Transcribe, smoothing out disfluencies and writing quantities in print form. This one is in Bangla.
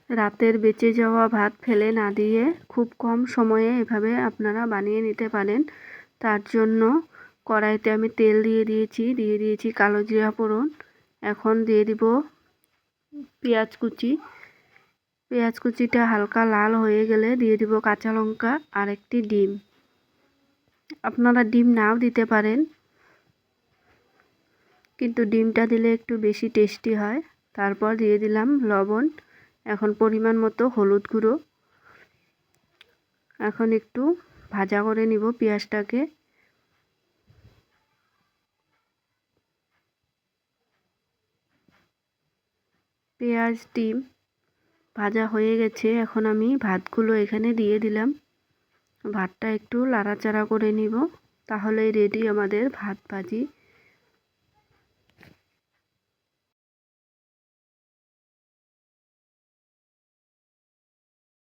রাতের বেঁচে যাওয়া ভাত ফেলে না দিয়ে খুব কম সময়ে এভাবে আপনারা বানিয়ে নিতে পারেন। তার জন্য কড়াইতে আমি তেল দিয়ে দিয়েছি কালো জিরা ফোড়ন। এখন দিয়ে দিব পেঁয়াজ কুচি। পেঁয়াজ কুচিটা হালকা লাল হয়ে গেলে দিয়ে দিব কাঁচা লঙ্কা আর একটি ডিম। আপনারা ডিম নাও দিতে পারেন, কিন্তু ডিমটা দিলে একটু বেশি টেস্টি হয়। তারপর দিয়ে দিলাম লবণ। এখন পরিমাণ মতো হলুদ গুঁড়ো। এখন একটু ভাজা করে নিব পেঁয়াজটাকে। পেঁয়াজ ডিম ভাজা হয়ে গেছে। এখন আমি ভাতগুলো এখানে দিয়ে দিলাম। ভাতটা একটু নাড়াচাড়া করে নিব, তাহলেই রেডি আমাদের ভাত ভাজি।